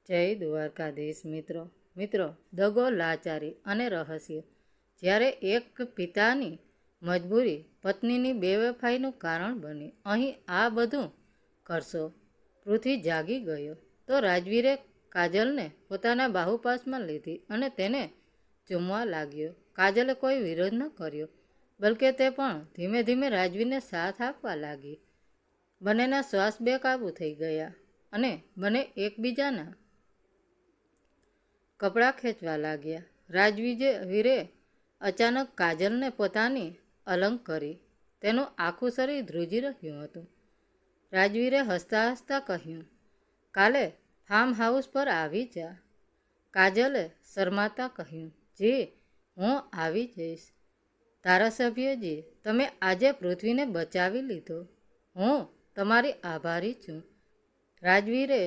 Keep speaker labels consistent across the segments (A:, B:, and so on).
A: જય દ્વારકાધીશ મિત્રો દગો, લાચારી અને રહસ્ય. જ્યારે એક પિતાની મજબૂરી પત્નીની બેવફાઈનું કારણ બની. અહીં આ બધું કરશો. પૃથ્વી જાગી ગયો તો રાજવીરે કાજલને પોતાના બાહુપાસમાં લીધી અને તેને ચૂમવા લાગ્યો. કાજલે કોઈ વિરોધ ન કર્યો, બલકે તે પણ ધીમે ધીમે રાજવીરને સાથ આપવા લાગી. બંનેના શ્વાસ બેકાબૂ થઈ ગયા અને બંને એકબીજાના કપડાં ખેંચવા લાગ્યા. રાજવીરે અચાનક કાજલને પોતાની અલંગ કરી. તેનું આખું શરીર ધ્રુજી રહ્યું હતું. રાજવીરે હસતા હસતા કહ્યું, કાલે ફાર્મ હાઉસ પર આવી જા. કાજલે શરમાતા કહ્યું, જી હું આવી જઈશ. ધારાસભ્યજી, તમે આજે પૃથ્વીને બચાવી લીધો. હું તમારી આભારી છું. રાજવીરે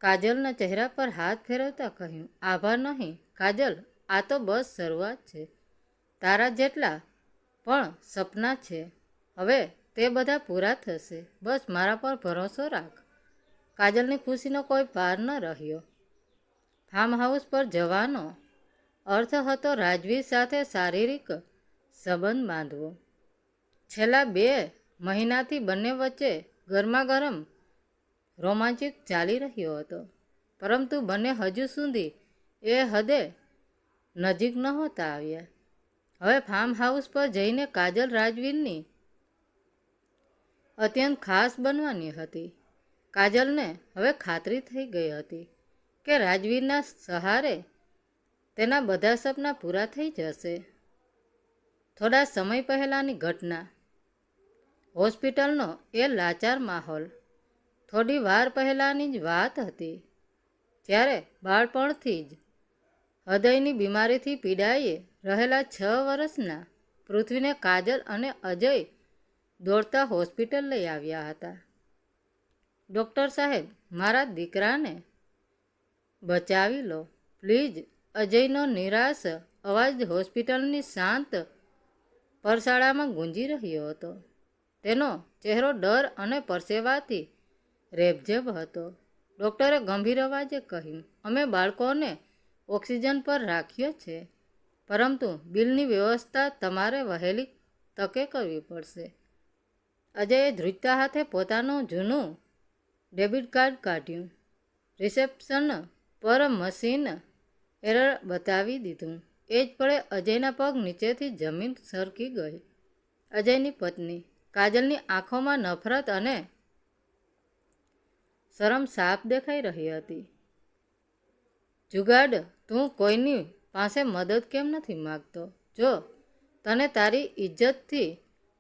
A: કાજલના ચહેરા પર હાથ ફેરવતા કહ્યું, આભાર નહીં કાજલ, આ તો બસ શરૂઆત છે. તારા જેટલા પણ સપના છે, હવે તે બધા પૂરા થશે. બસ મારા પર ભરોસો રાખ. કાજલની ખુશીનો કોઈ પાર ન રહ્યો. ફાર્મ હાઉસ પર જવાનો અર્થ હતો રાજવીર સાથે શારીરિક સંબંધ બાંધવો. છેલ્લા 2 મહિનાથી બંને વચ્ચે ગરમાગરમ રોમાંચિક ચાલી રહ્યો હતો, પરંતુ બંને હજુ સુધી એ હદે નજીક નહોતા આવ્યા. હવે ફાર્મ હાઉસ પર જઈને કાજલ રાજવીરની અત્યંત ખાસ બનવાની હતી. કાજલને હવે ખાતરી થઈ ગઈ હતી કે રાજવીરના સહારે તેના બધા સપના પૂરા થઈ જશે. થોડા સમય પહેલાંની ઘટના. હોસ્પિટલનો એ લાચાર માહોલ થોડી વાર પહેલાંની જ વાત હતી, જ્યારે બાળપણથી જ હૃદયની બીમારીથી પીડાઈ રહેલા 6 વર્ષના પૃથ્વીને કાજલ અને અજય દોડતા હોસ્પિટલ લઈ આવ્યા હતા. ડૉક્ટર સાહેબ, મારા દીકરાને બચાવી લો પ્લીઝ. અજયનો નિરાશ અવાજ હોસ્પિટલની શાંત પરસાળામાં ગુંજી રહ્યો હતો. તેનો ચહેરો ડર અને પરસેવાથી રેબઝેબ હતો. ડૉક્ટરે ગંભીર અવાજે કહ્યું, અમે બાળકોને ઓક્સિજન પર રાખ્યો છે, પરંતુ બિલની વ્યવસ્થા તમારે વહેલી તકે કરવી પડશે. અજયે ધ્રુજતા હાથે પોતાનું જૂનું ડેબિટ કાર્ડ કાઢ્યું. રિસેપ્શન પર મશીન એરર બતાવી દીધું. એ જ પળે અજયના પગ નીચેથી જમીન સરકી ગઈ. અજયની પત્ની કાજલની આંખોમાં નફરત અને શરમ સાફ દેખાઈ રહી હતી. જુગાડ, તું કોઈની પાસે મદદ કેમ નથી માગતો? જો તને તારી ઇજ્જતથી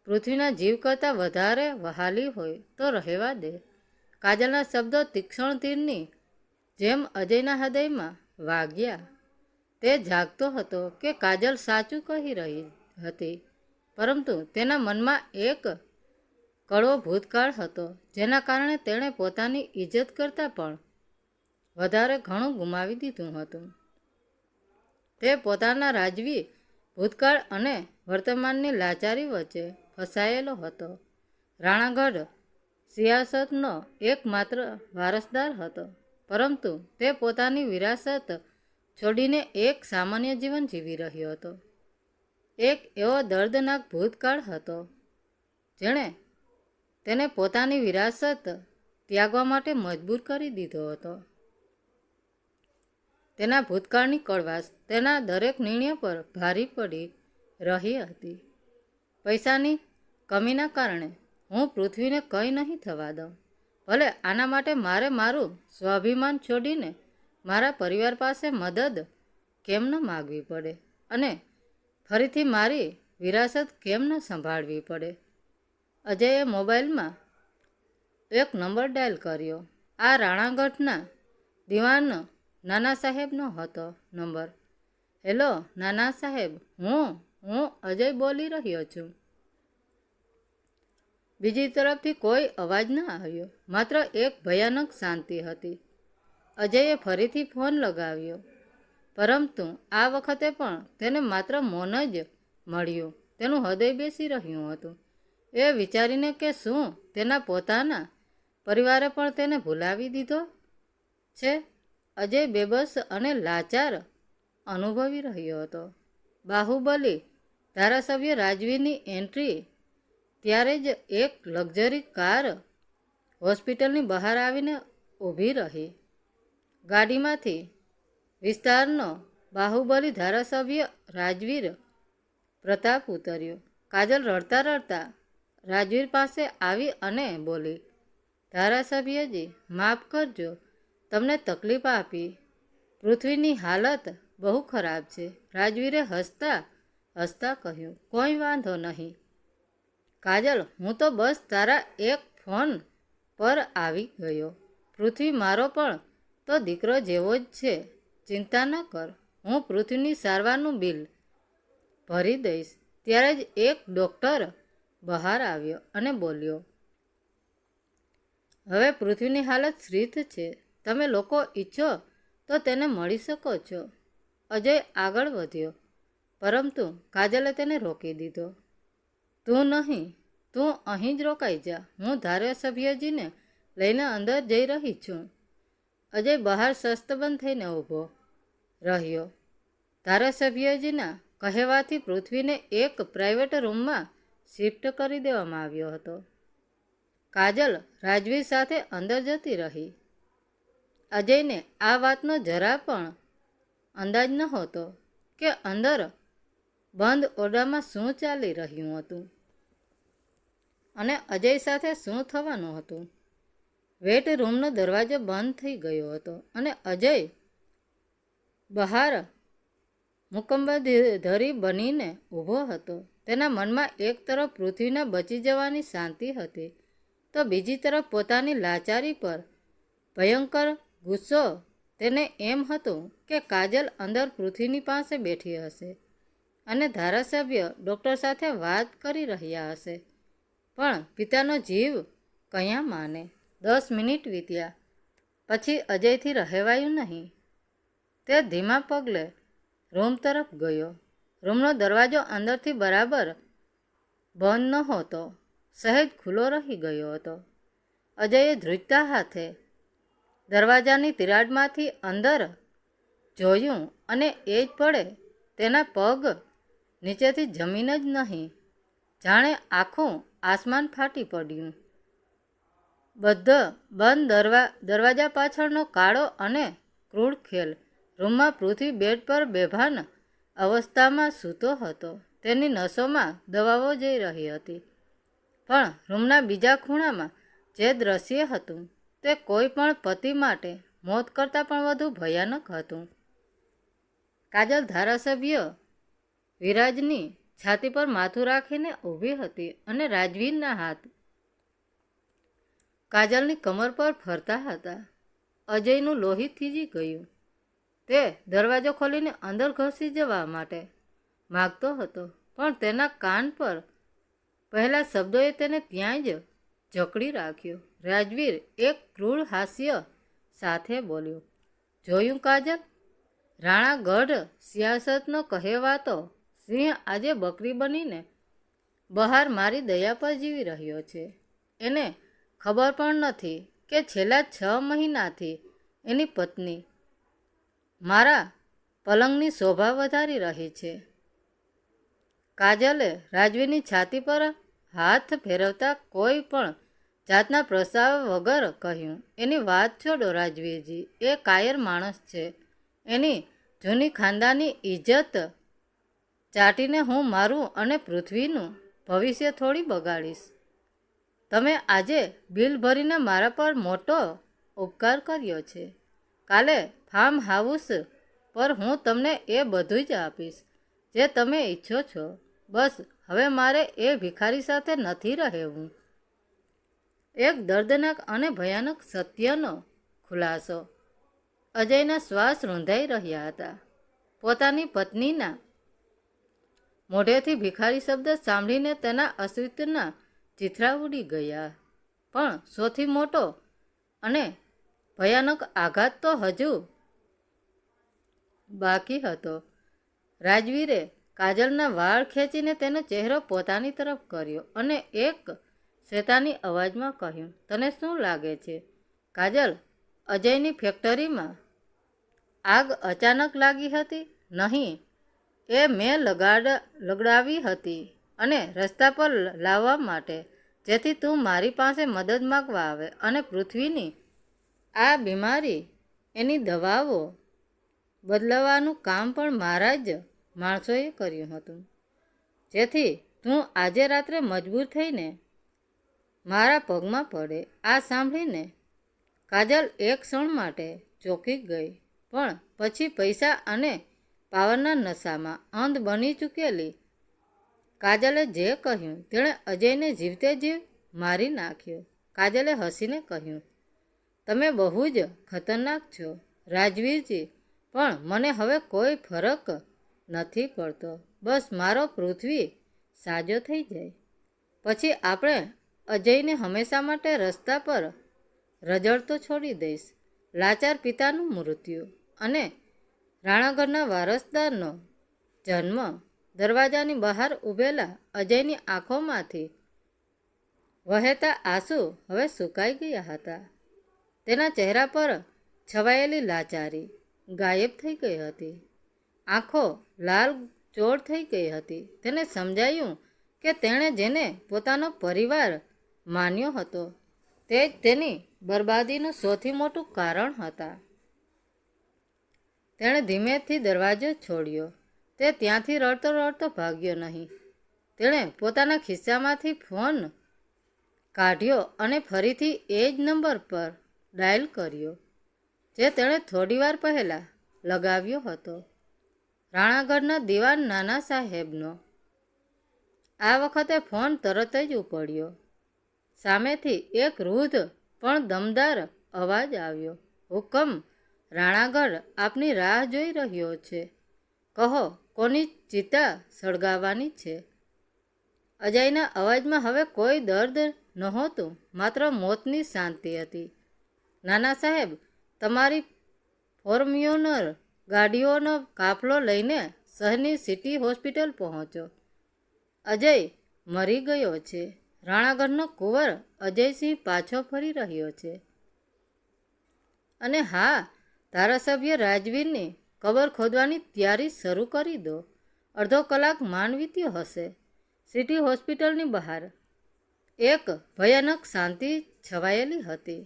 A: પૃથ્વીના જીવ કરતાં વધારે વહાલી હોય તો રહેવા દે. કાજલના શબ્દો તીક્ષ્ણ તીરની જેમ અજયના હૃદયમાં વાગ્યા. તે જાગતો હતો કે કાજલ સાચું કહી રહી હતી, પરંતુ તેના મનમાં એક કડવો ભૂતકાળ હતો, જેના કારણે તેણે પોતાની ઇજ્જત કરતાં પણ વધારે ઘણું ગુમાવી દીધું હતું. તે પોતાના રાજવી ભૂતકાળ અને વર્તમાનની લાચારી વચ્ચે ફસાયેલો હતો. રાણાગઢ સિયાસતનો એકમાત્ર વારસદાર હતો, પરંતુ તે પોતાની વિરાસત છોડીને એક સામાન્ય જીવન જીવી રહ્યો હતો. એક એવો દર્દનાક ભૂતકાળ હતો જેણે તેને પોતાની વિરાસત ત્યાગવા માટે મજબૂર કરી દીધો હતો. તેના ભૂતકાળની કડવાશ તેના દરેક નિર્ણય પર ભારી પડી રહી હતી. પૈસાની કમીના કારણે હું પૃથ્વીને કંઈ નહીં થવા દઉં. ભલે આના માટે મારે મારું સ્વાભિમાન છોડીને મારા પરિવાર પાસે મદદ કેમ ન માગવી પડે અને ફરીથી મારી વિરાસત કેમ ન સંભાળવી પડે. અજયે મોબાઈલમાં એક નંબર ડાયલ કર્યો. આ રાણાગઢના દિવાન નાના સાહેબનો હતો નંબર. હેલો નાના સાહેબ, હું અજય બોલી રહ્યો છું. બીજી તરફથી કોઈ અવાજ ન આવ્યો, માત્ર એક ભયાનક શાંતિ હતી. અજયે ફરીથી ફોન લગાવ્યો, પરંતુ આ વખતે પણ તેને માત્ર મૌન જ મળ્યું. તેનું હૃદય બેસી રહ્યું હતું, એ વિચારીને કે શું તેના પોતાના પરિવારે પણ તેને ભૂલાવી દીધો. છે. અજય બેબસ અને લાચાર અનુભવી રહ્યો હતો. બાહુબલી ધારાસભ્ય રાજવીરની એન્ટ્રી ત્યારે જ એક લક્ઝરી કાર હોસ્પિટલની બહાર આવીને ઊભી રહી. ગાડીમાંથી વિસ્તારનો બાહુબલી ધારાસભ્ય રાજવીર પ્રતાપ ઉતર્યો. કાજલ રડતા રડતા રાજવીર પાસે આવી અને બોલી, ધારાસભ્યજી, માફ કરજો, તમને તકલીફ આપી. પૃથ્વીની હાલત બહુ ખરાબ છે. રાજવીરે હસતા હસતા કહ્યું, કોઈ વાંધો નહીં કાજલ, હું તો બસ તારા એક ફોન પર આવી ગયો. પૃથ્વી મારો પણ તો દીકરો જેવો જ છે. ચિંતા ન કર, હું પૃથ્વીની સારવારનું બિલ ભરી દઈશ. ત્યારે જ એક ડૉક્ટર બહાર આવ્યો અને બોલ્યો, હવે પૃથ્વીની હાલત સ્થિર છે. તમે લોકો ઈચ્છો તો તેને મળી શકો છો. અજય આગળ વધ્યો, પરંતુ કાજલે તેને રોકી દીધો. તું નહીં, તું અહીં જ રોકાઈ જા. હું ધારાસભ્યજીને લઈને અંદર જઈ રહી છું. અજય બહાર શસ્તબંધ થઈને ઊભો રહ્યો. ધારાસભ્યજીના કહેવાથી પૃથ્વીને એક પ્રાઇવેટ રૂમમાં શિફ્ટ કરી દેવામાં આવ્યો હતો. કાજલ રાજવીર સાથે અંદર જતી રહી. અજયને આ વાતનો જરા પણ અંદાજ નહોતો કે અંદર બંધ ઓરડામાં શું ચાલી રહ્યું હતું અને અજય સાથે શું થવાનું હતું. વેટ રૂમનો દરવાજો બંધ થઈ ગયો હતો અને અજય બહાર મુકમ્મધરી બનીને ઊભો હતો. તેના મનમાં એક તરફ પૃથ્વીના બચી જવાની શાંતિ હતી, તો બીજી તરફ પોતાની લાચારી પર ભયંકર ગુસ્સો. તેને એમ હતું કે કાજલ અંદર પૃથ્વીની પાસે બેઠી હશે અને ધારાસભ્ય ડૉક્ટર સાથે વાત કરી રહ્યા હશે, પણ પિતાનો જીવ કયાં માને. 10 મિનિટ વીત્યા પછી અજયથી રહેવાયું નહીં. તે ધીમા પગલે રૂમ તરફ ગયો. રૂમનો દરવાજો અંદરથી બરાબર બંધ નહોતો, સહેજ ખુલ્લો રહી ગયો હતો. અજયે ધ્રુજતા હાથે દરવાજાની તિરાડમાંથી અંદર જોયું અને એ જ પડે તેના પગ નીચેથી જમીન જ નહીં, જાણે આખું આસમાન ફાટી પડ્યું. બંધ દરવાજા પાછળનો કાળો અને ક્રૂર ખેલ. રૂમમાં પૃથ્વી બેડ પર બેભાન અવસ્થામાં સૂતો હતો. તેની નસોમાં દવાઓ જઈ રહી હતી, પણ રૂમના બીજા ખૂણામાં જે દ્રશ્ય હતું તે કોઈ પણ પતિ માટે મોત કરતાં પણ વધુ ભયાનક હતું. કાજલ ધારાસભ્ય વિરાજની છાતી પર માથું રાખીને ઊભી હતી અને રાજવીરના હાથ કાજલની કમર પર ફરતા હતા. અજયનું લોહી થીજી ગયું. તે દરવાજો ખોલીને અંદર ઘસી જવા માટે માગતો હતો, પણ તેના કાન પર પહેલા શબ્દોએ તેને ત્યાં જ જકડી રાખ્યો. રાજવીર એક ક્રૂર હાસ્ય સાથે બોલ્યો, જોયું કાજલ, રાણાગઢ સિયાસતનો કહેવાતો સિંહ આજે બકરી બનીને બહાર મારી દયા પર જીવી રહ્યો છે. એને ખબર પણ નથી કે છેલ્લા 6 મહિનાથી એની પત્ની મારા પલંગની શોભા વધારી રહી છે. કાજલે રાજવીરની છાતી પર હાથ ફેરવતા કોઈ પણ જાતના પ્રસ્તાવ વગર કહ્યું, એની વાત છોડો રાજવીરજી, એ કાયર માણસ છે. એની જૂની ખાનદાની ઇજ્જત ચાટીને હું મારું અને પૃથ્વીનું ભવિષ્ય થોડી બગાડીશ. તમે આજે બિલ ભરીને મારા પર મોટો ઉપકાર કર્યો છે. કાલે ફાર્મ હાઉસ પર હું તમને એ બધું જ આપીશ જે તમે ઈચ્છો છો. બસ હવે મારે એ ભિખારી સાથે નથી રહેવું. એક દર્દનાક અને ભયાનક સત્યનો ખુલાસો. અજયના શ્વાસ રૂંધાઈ રહ્યા હતા. પોતાની પત્નીના મોઢેથી ભિખારી શબ્દ સાંભળીને તેના અસ્તિત્વના ચીથરા ઉડી ગયા. પણ સૌથી મોટો અને ભયાનક આઘાત તો હજુ બાકી હતો. રાજવીરે કાજલના વાળ ખેંચીને તેનો ચહેરો પોતાની તરફ કર્યો અને એક શેતાની અવાજમાં કહ્યું, તને શું લાગે છે કાજલ, અજયની ફેક્ટરીમાં આગ અચાનક લાગી હતી? નહીં, એ મેં લગાડાવી હતી અને રસ્તા પર લાવવા માટે, જેથી તું મારી પાસે મદદ માગવા આવે. અને પૃથ્વીની આ બીમારી, એની દવાઓ બદલવાનું કામ પણ મારા જ માણસોએ કર્યું હતું, જેથી તું આજે રાત્રે મજબૂર થઈને મારા પગમાં પડે. આ સાંભળીને કાજલ એક ક્ષણ માટે ચોંકી ગઈ, પણ પછી પૈસા અને પાવરના નશામાં અંધ બની ચૂકેલી કાજલે જે કહ્યું તેણે અજયને જીવતે જીવ મારી નાખ્યો. કાજલે હસીને કહ્યું, તમે બહુ જ ખતરનાક છો રાજવીરજી, પણ મને હવે કોઈ ફરક નથી પડતો. બસ મારો પૃથ્વી સાજો થઈ જાય, પછી આપણે અજયને હંમેશા માટે રસ્તા પર રઝળતો છોડી દઈશ. લાચાર પિતાનું મૃત્યુ અને રાણાગઢના વારસદારનો જન્મ. દરવાજાની બહાર ઊભેલા અજયની આંખોમાંથી વહેતા આંસુ હવે સુકાઈ ગયા હતા. તેના ચહેરા પર છવાયેલી લાચારી ગાયબ થઈ ગઈ હતી. આંખો લાલ ચોળ થઈ ગઈ હતી. તેને સમજાયું કે તેણે જેને પોતાનો પરિવાર માન્યો હતો તે જ તેની બરબાદીનું સૌથી મોટું કારણ હતા. તેણે ધીમેથી દરવાજો છોડ્યો. તે ત્યાંથી રડતો રડતો ભાગ્યો નહીં. તેણે પોતાના ખિસ્સામાંથી ફોન કાઢ્યો અને ફરીથી એ જ નંબર પર ડાયલ કર્યો જે તેણે થોડીવાર પહેલાં લગાવ્યો હતો, રાણાગઢના દિવાન નાના સાહેબનો. આ વખતે ફોન તરત જ ઉપડ્યો. સામેથી એક વૃદ્ધ પણ દમદાર અવાજ આવ્યો, હુકમ, રાણાગઢ આપની રાહ જોઈ રહ્યો છે. કહો, કોની ચિતા સળગાવવાની છે? અજયના અવાજમાં હવે કોઈ દર્દ નહોતું, માત્ર મોતની શાંતિ હતી. નાના સાહેબ, તમારી ફોર્મ્યુનર ગાડીઓનો કાફલો લઈને શહેરની સિટી હોસ્પિટલ પહોંચો. અજય મરી ગયો છે. રાણાગઢનો કુંવર અજયસિંહ પાછો ફરી રહ્યો છે. અને હા, ધારાસભ્ય રાજવીરની કબર ખોદવાની તૈયારી શરૂ કરી દો. અડધો કલાક માંડ વીત્યો હશે. સિટી હોસ્પિટલની બહાર એક ભયાનક શાંતિ છવાયેલી હતી,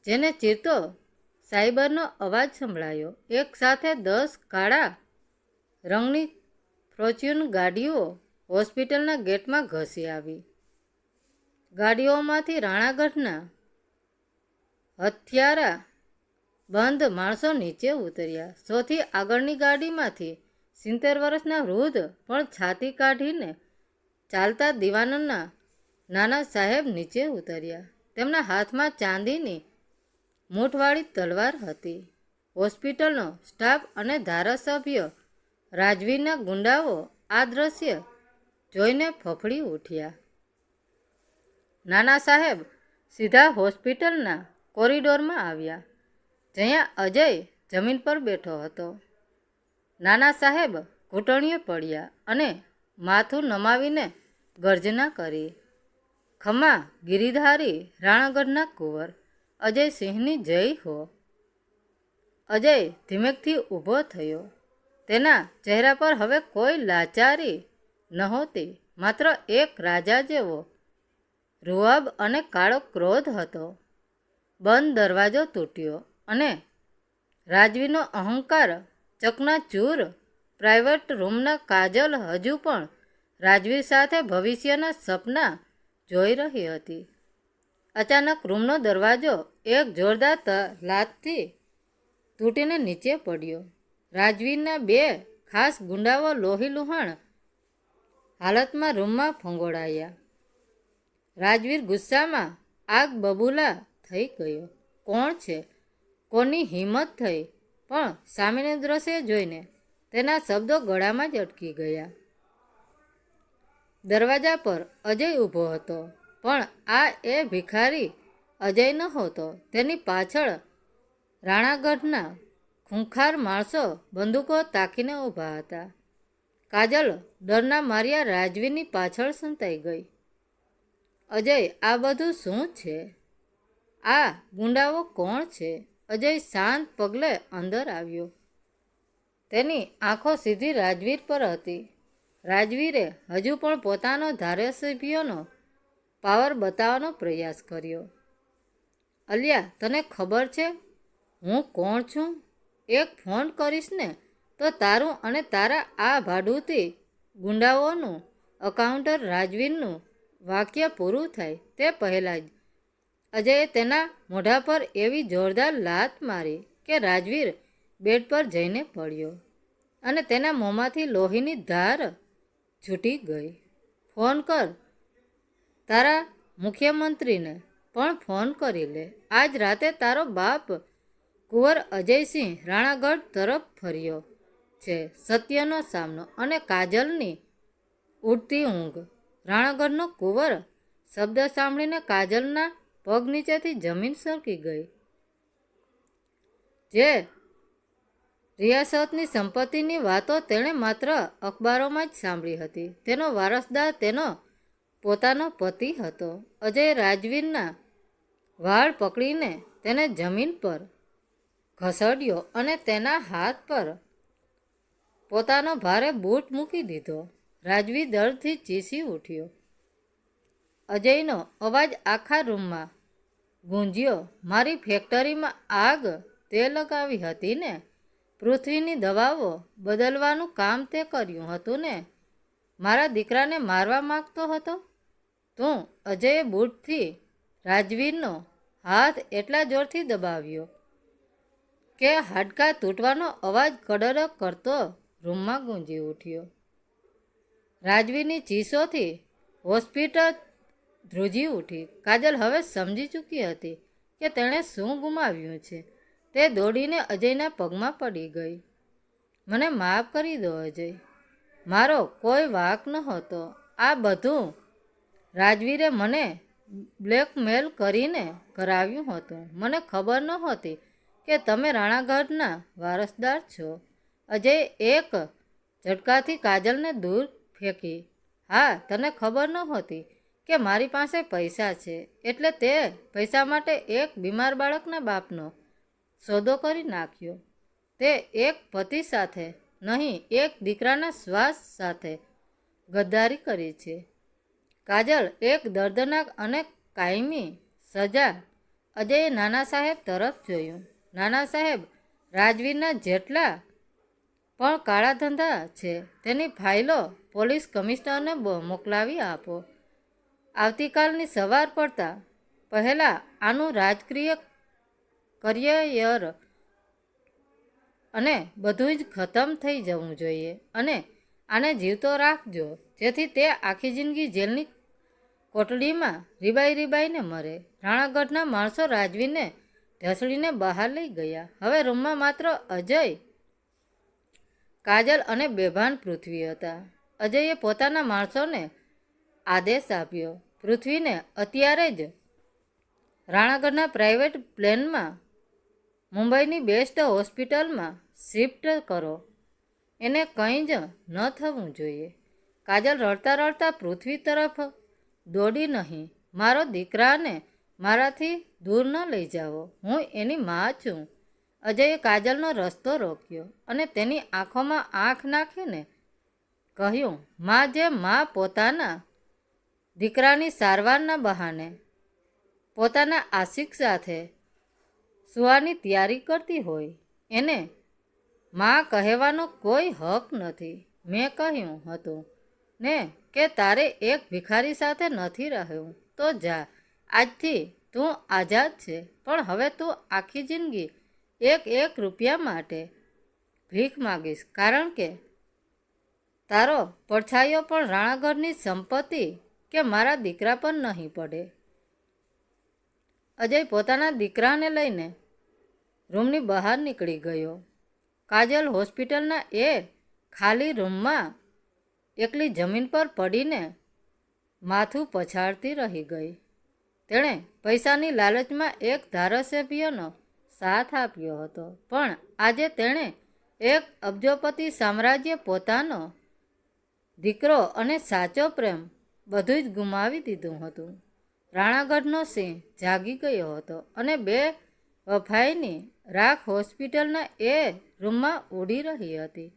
A: જેને ચીરતો સાયબરનો અવાજ સંભળાયો. એક સાથે 10 કાળા રંગની ફોર્ચ્યુન ગાડીઓ હોસ્પિટલના ગેટમાં ઘસી આવી. ગાડીઓમાંથી રાણાગઢના હથિયારા બંધ માણસો નીચે ઉતર્યા. સૌથી આગળની ગાડીમાંથી 70 વર્ષના વૃદ્ધ પણ છાતી કાઢીને ચાલતા દિવાનના નાના સાહેબ નીચે ઉતર્યા. તેમના હાથમાં ચાંદીની મૂઠવાળી તલવાર હતી. હોસ્પિટલનો સ્ટાફ અને ધારાસભ્ય રાજવીરના ગુંડાઓ આ દ્રશ્ય જોઈને ફફડી ઉઠ્યા. નાના સાહેબ સીધા હોસ્પિટલના કોરિડોરમાં આવ્યા, જ્યાં અજય જમીન પર બેઠો હતો. નાના સાહેબ ઘૂંટણીએ પડ્યા અને માથું નમાવીને ગર્જના કરી, ખમા ગિરિધારી રાણાગઢના કુંવર અજયસિંહની જય હો. અજય ધીમેકથી ઊભો થયો. તેના ચહેરા પર હવે કોઈ લાચારી નહોતી, માત્ર એક રાજા જેવો રૂઆબ અને કાળો ક્રોધ હતો. બંધ દરવાજો તૂટ્યો અને રાજવીનો અહંકાર ચકનાચૂર. પ્રાઇવેટ રૂમના કાજલ હજુ પણ રાજવી સાથે ભવિષ્યના સપના જોઈ રહી હતી. અચાનક રૂમનો દરવાજો એક જોરદાર લાતથી તૂટીને નીચે પડ્યો. રાજવીના 2 ખાસ ગુંડાઓ લોહીલુહાણ હાલતમાં રૂમમાં ફંગોળાયા. રાજવીર ગુસ્સામાં આગ બબૂલા થઈ ગયો. કોણ છે? કોની હિંમત થઈ? પણ સામેનું દ્રશ્ય જોઈને તેના શબ્દો ગળામાં જ અટકી ગયા. દરવાજા પર અજય ઊભો હતો, પણ આ એ ભિખારી અજય નહોતો. તેની પાછળ રાણાગઢના ખૂંખાર માણસો બંદૂકો તાકીને ઊભા હતા. કાજલ ડરના માર્યા રાજવીની પાછળ સંતાઈ ગઈ. અજય, આ બધું શું છે? આ ગુંડાઓ કોણ છે? અજય શાંત પગલે અંદર આવ્યો. તેની આંખો સીધી રાજવીર પર હતી. રાજવીરે હજુ પણ પોતાનો ધારાસભ્યનો પાવર બતાવવાનો પ્રયાસ કર્યો. અલ્યા, તને ખબર છે હું કોણ છું? એક ફોન કરીશ ને તો તારું અને તારા આ ભાડુતી ગુંડાઓનું એન્કાઉન્ટર. રાજવીરનું વાક્ય પૂરું થાય તે પહેલાં જ અજયે તેના મોઢા પર એવી જોરદાર લાત મારી કે રાજવીર બેડ પર જઈને પડ્યો અને તેના મોંમાંથી લોહીની ધાર છૂટી ગઈ. ફોન કર, તારા મુખ્યમંત્રીને પણ ફોન કરી લે. આજ રાતે તારો બાપ કુંવર અજયસિંહ રાણાગઢ તરફ ફર્યો છે. સત્યનો સામનો અને કાજલની ઉડતી ઊંઘ. રાણાગઢનો કુંવર શબ્દ સાંભળીને કાજલના પગ નીચેથી જમીન સરકી ગઈ. જે રિયાસતની સંપત્તિની વાતો તેણે માત્ર અખબારોમાં જ સાંભળી હતી. તેનો વારસદાર તેનો પોતાનો પતિ હતો. અજય રાજવીરના વાળ પકડીને તેને જમીન પર ઘસડ્યો અને તેના હાથ પર પોતાનો ભારે બૂટ મૂકી દીધો. રાજવી દર્દથી ચીસી ઉઠ્યો. અજયનો અવાજ આખા રૂમમાં ગુંજ્યો. મારી ફેક્ટરીમાં આગ તે લગાવી હતી ને? પૃથ્વીની દવાઓ બદલવાનું કામ તે કર્યું હતું ને? મારા દીકરાને મારવા માંગતો હતો તું? અજયે બૂટથી રાજવીરનો હાથ એટલા જોરથી દબાવ્યો કે હાડકાં તૂટવાનો અવાજ કડરક કરતો રૂમમાં ગુંજી ઉઠ્યો. રાજવીરની ચીસોથી હોસ્પિટલ ધ્રુજી ઉઠી. કાજલ હવે સમજી ચૂકી હતી કે તેણે શું ગુમાવ્યું છે. તે દોડીને અજયના પગમાં પડી ગઈ. મને માફ કરી દો અજય, મારો કોઈ વાંક નહોતો. આ બધું રાજવીરે મને બ્લેકમેલ કરીને કરાવ્યું હતું. મને ખબર નહોતી કે તમે રાણાગઢના વારસદાર છો. અજયે એક ઝટકાથી કાજલને દૂર ફેંકી. હા, તને ખબર નહોતી કે મારી પાસે પૈસા છે એટલે તે પૈસા માટે એક બીમાર બાળકના બાપનો સોદો કરી નાખ્યો. તે એક પતિ સાથે નહીં, એક દીકરાના શ્વાસ સાથે ગદ્દારી કરી છે. કાજલ, એક દર્દનાક અને કાયમી સજા. અજયે નાના સાહેબ તરફ જોયું. નાના સાહેબ, રાજવીરના જેટલા પણ કાળા ધંધા છે તેની ફાઇલો પોલીસ કમિશનરને મોકલાવી આપો. આવતીકાલની સવાર પડતા પહેલાં આનું રાજકીય કરિયર અને બધું જ ખતમ થઈ જવું જોઈએ અને આને જીવતો રાખજો જેથી તે આખી જિંદગી જેલની કોટડીમાં રીબાઈને મરે. રાણાગઢના માણસો રાજવીને ઢસડીને બહાર લઈ ગયા. હવે રૂમમાં માત્ર અજય, કાજલ અને બેભાન પૃથ્વી હતા. અજયે પોતાના માણસોને આદેશ આપ્યો, પૃથ્વીને અત્યારે જ રાણાગઢના પ્રાઇવેટ પ્લેનમાં મુંબઈની બેસ્ટ હોસ્પિટલમાં શિફ્ટ કરો. એને કંઈ જ ન થવું જોઈએ. કાજલ રડતા રડતા પૃથ્વી તરફ દોડી. નહીં, મારો દીકરાને મારાથી દૂર ન લઈ જાઓ. હું એની મા છું. અજયે કાજલનો રસ્તો રોક્યો અને તેની આંખોમાં આંખ નાખીને કહ્યું, મા, જે મા પોતાના દીકરાની સારવારના બહાને પોતાના આશિક સાથે સુવાની તૈયારી કરતી હોય એને મા કહેવાનો કોઈ હક નથી. મેં કહ્યું હતું ને કે તારે એક ભિખારી સાથે નથી રહેવું. તો જા, આજથી તું આઝાદ છે. પણ હવે તું આખી જિંદગી એક રૂપિયા માટે ભીખ માગીશ, કારણ કે તારો પડછાયો પણ રાણાગઢની સંપત્તિ કે મારા દીકરા પર નહીં પડે. અજય પોતાના દીકરાને લઈને રૂમની બહાર નીકળી ગયો. કાજલ હોસ્પિટલના એ ખાલી રૂમમાં એકલી જમીન પર પડીને માથું પછાડતી રહી ગઈ. તેણે પૈસાની લાલચમાં એક ધારાસભ્યનો સાથ આપ્યો હતો, પણ આજે તેણે એક અબજોપતિ સામ્રાજ્ય, પોતાનો દીકરો અને સાચો પ્રેમ બધું જ ગુમાવી દીધું હતું. રાણાગઢનો સિંહ જાગી ગયો હતો અને બે વફાઈની રાખ હોસ્પિટલના એ રૂમમાં ઉડી રહી હતી.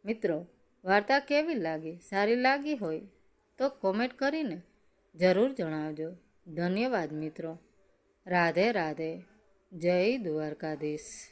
A: મિત્રો, વાર્તા કેવી લાગી? સારી લાગી હોય તો કોમેન્ટ કરીને જરૂર જણાવજો. ધન્યવાદ મિત્રો. રાધે રાધે. જય દ્વારકાધીશ.